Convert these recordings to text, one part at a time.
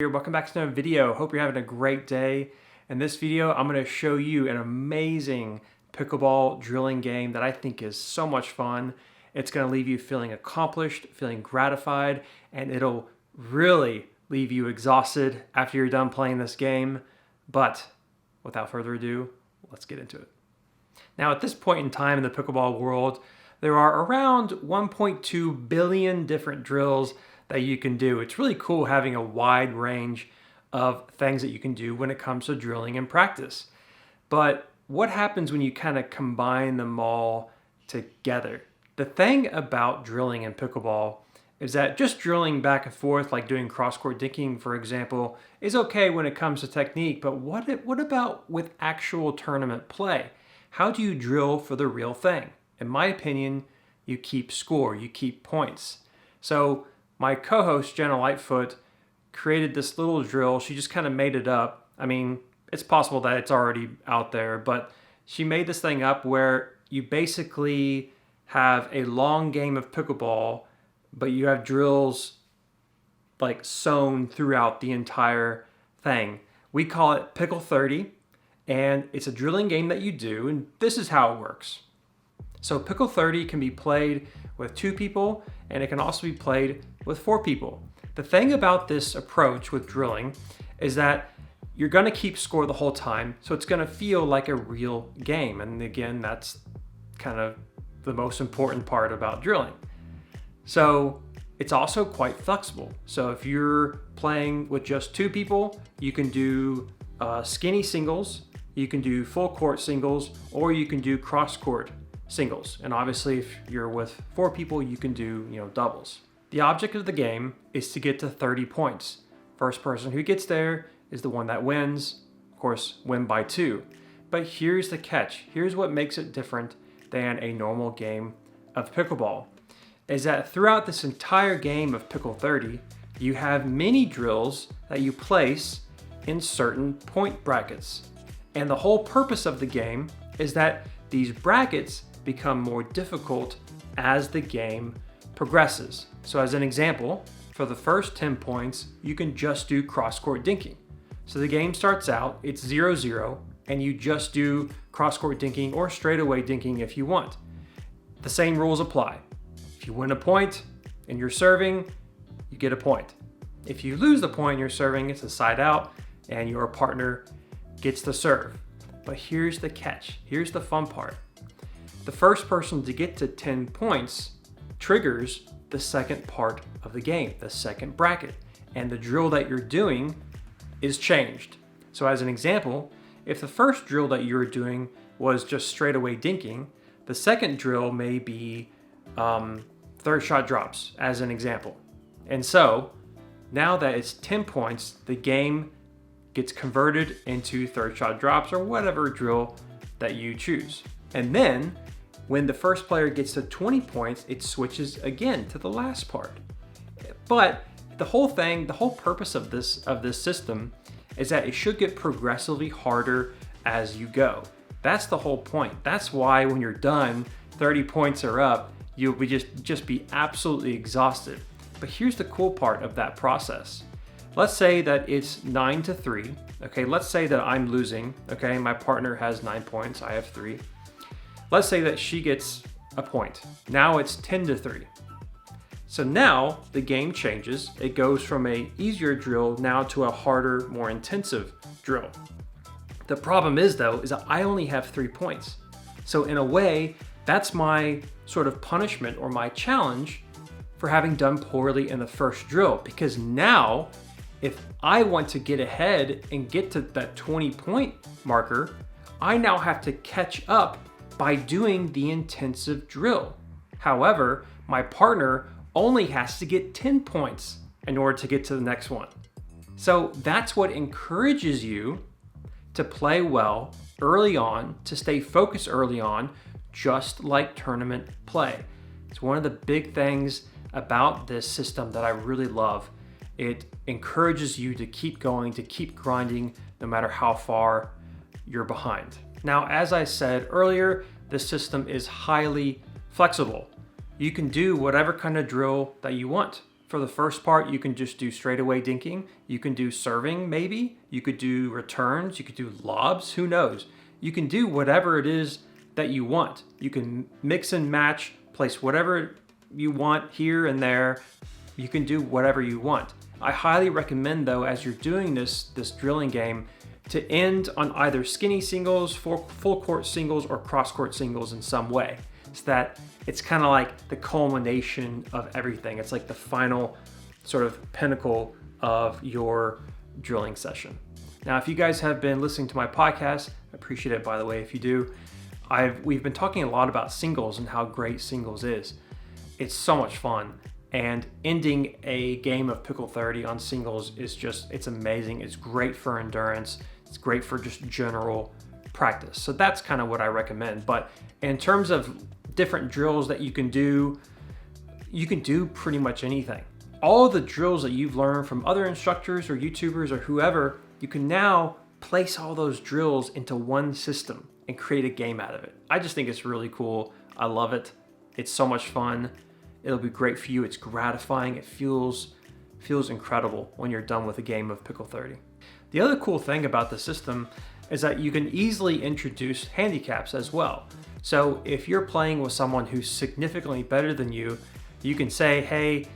Here, welcome back to another video. Hope you're having a great day. In this video, I'm going to show you an amazing pickleball drilling game that I think is so much fun. It's going to leave you feeling accomplished, feeling gratified, and it'll really leave you exhausted after you're done playing this game. But without further ado, let's get into it. Now, at this point in time in the pickleball world, there are around 1.2 billion different drills that you can do. It's really cool having a wide range of things that you can do when it comes to drilling and practice. But what happens when you kind of combine them all together? The thing about drilling in pickleball is that just drilling back and forth, like doing cross-court dinking, for example, is okay when it comes to technique, but what about with actual tournament play? How do you drill for the real thing? In my opinion, you keep score, you keep points. So my co-host, Jenna Lightfoot, created this little drill. She just kind of made it up. I mean, it's possible that it's already out there, but she made this thing up where you basically have a long game of pickleball, but you have drills like sewn throughout the entire thing. We call it Pickle 30, and it's a drilling game that you do, and this is how it works. So Pickle 30 can be played with 2 people, and it can also be played with 4 people. The thing about this approach with drilling is that you're going to keep score the whole time, so it's going to feel like a real game. And again, that's kind of the most important part about drilling. So it's also quite flexible. So if you're playing with just 2 people, you can do skinny singles, you can do full court singles, or you can do cross court singles. And obviously if you're with 4 people, you can do, doubles. The object of the game is to get to 30 points. First person who gets there is the one that wins. Of course, win by 2. But here's the catch. Here's what makes it different than a normal game of pickleball, is that throughout this entire game of Pickle 30, you have mini drills that you place in certain point brackets. And the whole purpose of the game is that these brackets become more difficult as the game progresses. So as an example, for the first 10 points, you can just do cross-court dinking. So the game starts out, it's 0-0, and you just do cross-court dinking or straightaway dinking if you want. The same rules apply. If you win a point and you're serving, you get a point. If you lose the point and you're serving, it's a side out and your partner gets the serve. But here's the catch. Here's the fun part. The first person to get to 10 points triggers the second part of the game, the second bracket, and the drill that you're doing is changed. So as an example, if the first drill that you were doing was just straightaway dinking, the second drill may be third shot drops, as an example. And so now that it's 10 points, the game gets converted into third shot drops or whatever drill that you choose. And then when the first player gets to 20 points, it switches again to the last part. But the whole thing, the whole purpose of this system is that it should get progressively harder as you go. That's the whole point. That's why when you're done, 30 points are up, you'll be just be absolutely exhausted. But here's the cool part of that process. Let's say that it's 9-3. Okay, let's say that I'm losing. Okay, my partner has 9 points, I have 3. Let's say that she gets a point. Now it's 10-3. So now the game changes. It goes from a easier drill now to a harder, more intensive drill. The problem is though, is that I only have 3 points. So in a way, that's my sort of punishment or my challenge for having done poorly in the first drill. Because now, if I want to get ahead and get to that 20-point marker, I now have to catch up by doing the intensive drill. However, my partner only has to get 10 points in order to get to the next one. So that's what encourages you to play well early on, to stay focused early on, just like tournament play. It's one of the big things about this system that I really love. It encourages you to keep going, to keep grinding, no matter how far you're behind. Now, as I said earlier, this system is highly flexible. You can do whatever kind of drill that you want. For the first part, you can just do straightaway dinking. You can do serving, maybe. You could do returns. You could do lobs. Who knows? You can do whatever it is that you want. You can mix and match, place whatever you want here and there. You can do whatever you want. I highly recommend, though, as you're doing this drilling game, to end on either skinny singles, full court singles, or cross court singles in some way. So that it's kind of like the culmination of everything. It's like the final sort of pinnacle of your drilling session. Now, if you guys have been listening to my podcast, I appreciate it, by the way, if you do. We've been talking a lot about singles and how great singles is. It's so much fun. And ending a game of Pickle 30 on singles is just, it's amazing. It's great for endurance. It's great for just general practice. So that's kind of what I recommend. But in terms of different drills that you can do pretty much anything. All of the drills that you've learned from other instructors or YouTubers or whoever, you can now place all those drills into one system and create a game out of it. I just think it's really cool. I love it. It's so much fun. It'll be great for you. It's gratifying. It feels incredible when you're done with a game of Pickle 30. The other cool thing about the system is that you can easily introduce handicaps as well. So if you're playing with someone who's significantly better than you, you can say, hey,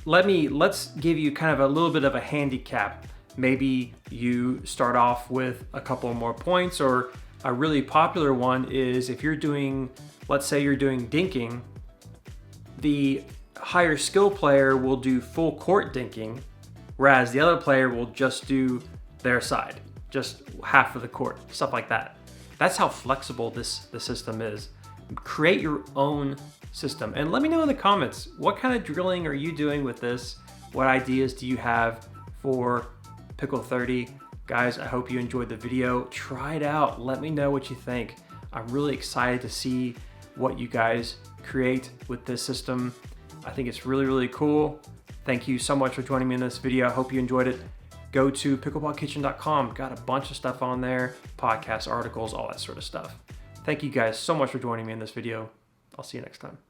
let's give you kind of a little bit of a handicap. Maybe you start off with a couple more points, or a really popular one is if you're doing, let's say you're doing dinking, the higher skill player will do full court dinking, whereas the other player will just do their side, just half of the court, stuff like that. That's how flexible the system is. Create your own system. And let me know in the comments, what kind of drilling are you doing with this? What ideas do you have for Pickle 30? Guys, I hope you enjoyed the video. Try it out. Let me know what you think. I'm really excited to see what you guys create with this system. I think it's really, really cool. Thank you so much for joining me in this video. I hope you enjoyed it. Go to pickleballkitchen.com. Got a bunch of stuff on there, podcasts, articles, all that sort of stuff. Thank you guys so much for joining me in this video. I'll see you next time.